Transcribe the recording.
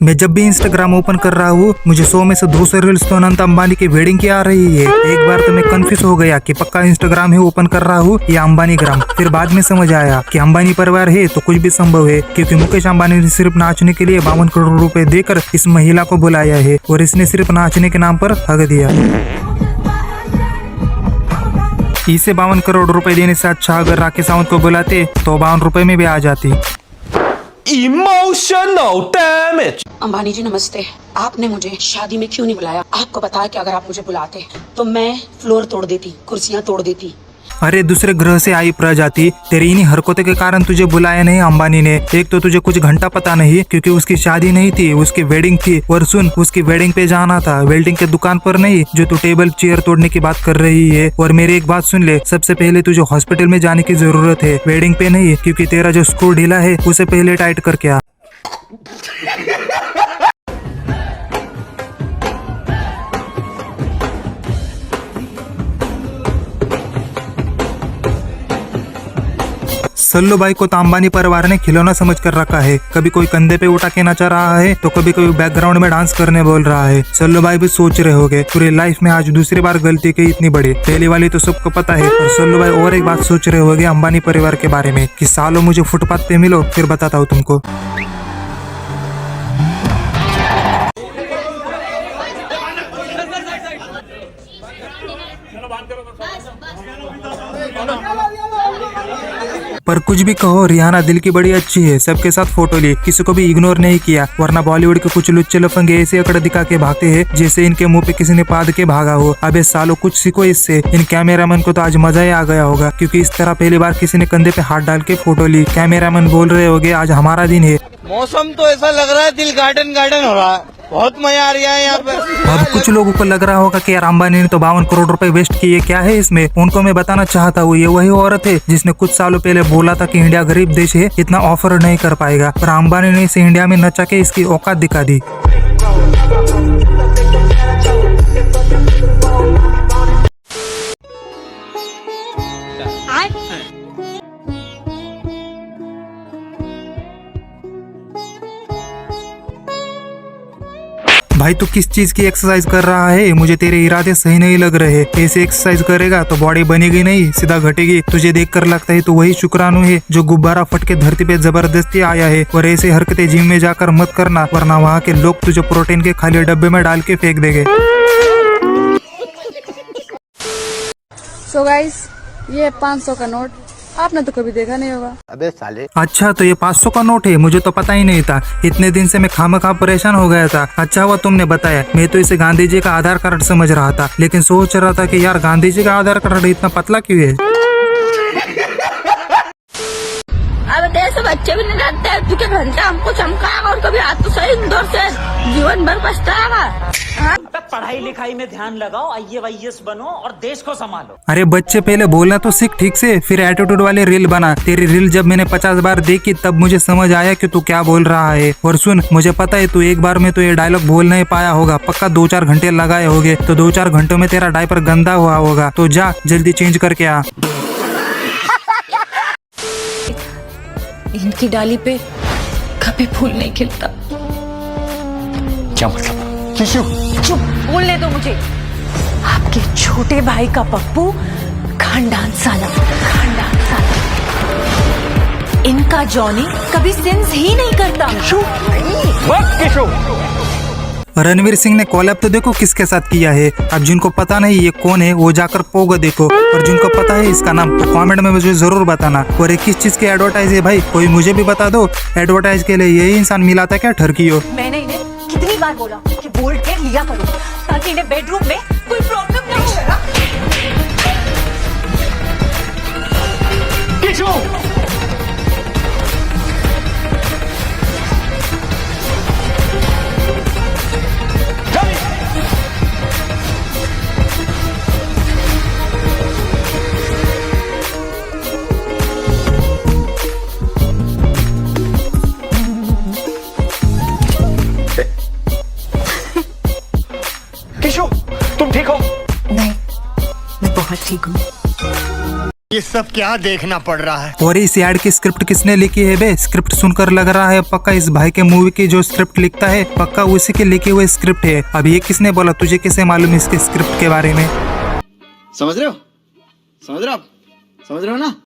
मैं जब भी इंस्टाग्राम ओपन कर रहा हूँ मुझे 100 में से 200 रील्स तो अनंत अंबानी की वेडिंग की आ रही है। एक बार तो मैं कंफ्यूज हो गया कि पक्का इंस्टाग्राम ही ओपन कर रहा हूँ या अंबानी ग्राम। फिर बाद में समझ आया कि अंबानी परिवार है तो कुछ भी संभव है, क्योंकि मुकेश अंबानी ने सिर्फ नाचने के लिए 52 करोड़ रुपए देकर इस महिला को बुलाया है और इसने सिर्फ नाचने के नाम पर हक दिया। इसे 52 करोड़ रुपए देने से अच्छा अगर राकेश सावंत को बुलाते तो 52 रुपए में भी आ जाती। Emotional damage. अंबानी जी नमस्ते, आपने मुझे शादी में क्यों नहीं बुलाया? आपको पता है कि अगर आप मुझे बुलाते तो मैं फ्लोर तोड़ देती, कुर्सियां तोड़ देती। अरे दूसरे ग्रह से आई प्रजाति, तेरी इन्हीं हरकतों के कारण तुझे बुलाया नहीं अंबानी ने। एक तो तुझे कुछ घंटा पता नहीं क्योंकि उसकी शादी नहीं थी, उसकी वेडिंग थी। और सुन, उसकी वेडिंग पे जाना था, वेल्डिंग के दुकान पर नहीं जो तू टेबल चेयर तोड़ने की बात कर रही है। और मेरी एक बात सुन ले, सबसे पहले तुझे हॉस्पिटल में जाने की जरूरत है, वेडिंग पे नहीं, क्योंकि तेरा जो स्क्रू ढीला है उसे पहले टाइट करके आ। सल्लू भाई को तो अंबानी परिवार ने खिलौना समझ कर रखा है। कभी कोई कंधे पे उठा के नचा रहा है तो कभी कोई बैकग्राउंड में डांस करने बोल रहा है। सल्लू भाई भी सोच रहे होंगे पूरी लाइफ में आज दूसरी बार गलती की इतनी बड़ी, पहली वाली तो सबको पता है। और सल्लू भाई और एक बात सोच रहे होंगे अंबानी परिवार के बारे में कि सालों मुझे फुटपाथ पे मिलो फिर बताता हूँ तुमको। पर कुछ भी कहो, रिहाना दिल की बड़ी अच्छी है, सबके साथ फोटो ली, किसी को भी इग्नोर नहीं किया। वरना बॉलीवुड के कुछ लुच्चे लफंगे ऐसे अकड़ दिखा के भागते हैं जैसे इनके मुंह पे किसी ने पाद के भागा हो। अबे सालों कुछ सीखो इससे। इन कैमरामैन को तो आज मजा ही आ गया होगा, क्योंकि इस तरह पहली बार किसी ने कंधे पे हाथ डाल के फोटो ली। कैमरामैन बोल रहे होंगे आज हमारा दिन है। मौसम तो ऐसा लग रहा है दिल गार्डन गार्डन हो रहा है, बहुत मजा आ रहा है यहाँ पे। अब कुछ लोगों को लग रहा होगा कि यार अंबानी ने तो 52 करोड़ रुपए वेस्ट किए, क्या है इसमें। उनको मैं बताना चाहता हूँ ये वही औरत है जिसने कुछ सालों पहले बोला था कि इंडिया गरीब देश है, इतना ऑफर नहीं कर पाएगा। पर अंबानी ने इसे इंडिया में नचा के इसकी औकात दिखा दी। भाई तू किस चीज की एक्सरसाइज कर रहा है? मुझे तेरे इरादे सही नहीं लग रहे। ऐसे एक्सरसाइज करेगा तो बॉडी बनेगी नहीं, सीधा घटेगी। तुझे देखकर लगता है तू वही शुक्राणु है जो गुब्बारा फट के धरती पे जबरदस्ती आया है। और ऐसे हरकतें जिम में जाकर मत करना, वरना वहाँ के लोग तुझे प्रोटीन के खाली डब्बे में डाल के फेंक देंगे। सो गाइस, ये 500 का नोट आपने तो कभी देखा नहीं होगा। अबे साले। अच्छा तो ये 500 का नोट है, मुझे तो पता ही नहीं था। इतने दिन से मैं खामखा परेशान हो गया था। अच्छा हुआ तुमने बताया, मैं तो इसे गांधी जी का आधार कार्ड समझ रहा था, लेकिन सोच रहा था कि यार गांधी जी का आधार कार्ड इतना पतला क्यों है। अब ऐसे बच्चे भी नहीं रहते हैं, क्योंकि घंटा हमको चमकाएगा और कभी हाथ तो सही इंदौर से जीवन भर पछताएगा। पढ़ाई लिखाई में ध्यान लगाओ, IAS बनो और देश को संभालो। अरे बच्चे पहले बोलना तो सीख ठीक से, फिर एटीट्यूड वाले रील बना। तेरी रील जब मैंने 50 बार देखी तब मुझे समझ आया कि तू क्या बोल रहा है। और सुन, मुझे पता है तू एक बार में तो ये डायलॉग बोल नहीं पाया होगा, पक्का 2-4 घंटे लगाए होंगे। तो 2-4 घंटों में तेरा डायपर गंदा हुआ होगा, तो जा जल्दी चेंज करके आ। इनकी डाली पे कभी फूल नहीं खिलता। क्या मतलब? चुप, बोलने दो मुझे। आपके छोटे भाई का पप्पू खानदान साला। इनका जॉनी कभी सिंस ही नहीं करता। रणवीर सिंह ने कॉलैब तो देखो किसके साथ किया है। अब जिनको पता नहीं ये कौन है वो जाकर पोगो देखो, और जिनको पता है इसका नाम तो कमेंट में मुझे जरूर बताना। और ये किस चीज की एडवर्टाइज है भाई, कोई मुझे भी बता दो। एडवर्टाइज के लिए यही इंसान मिला था क्या ठरकियो? मैंने इन्हें कितनी बार बोला कि बोल्ड केयर लिया करो ताकि इन्हें बेडरूम में कोई प्रॉब्लम नहीं हो। किशो, तुम ठीक हो? नहीं, मैं बहुत ठीक हूँ। ये सब क्या देखना पड़ रहा है? और इस ऐड की स्क्रिप्ट किसने लिखी है बे? स्क्रिप्ट सुनकर लग रहा है पक्का इस भाई के मूवी की जो स्क्रिप्ट लिखता है पक्का उसी के लिखी हुई स्क्रिप्ट है। अब ये किसने बोला? तुझे कैसे मालूम इसके स्क्रिप्ट के बारे में? समझ रहे हो? समझ रहे हो आप? समझ रहे हो ना?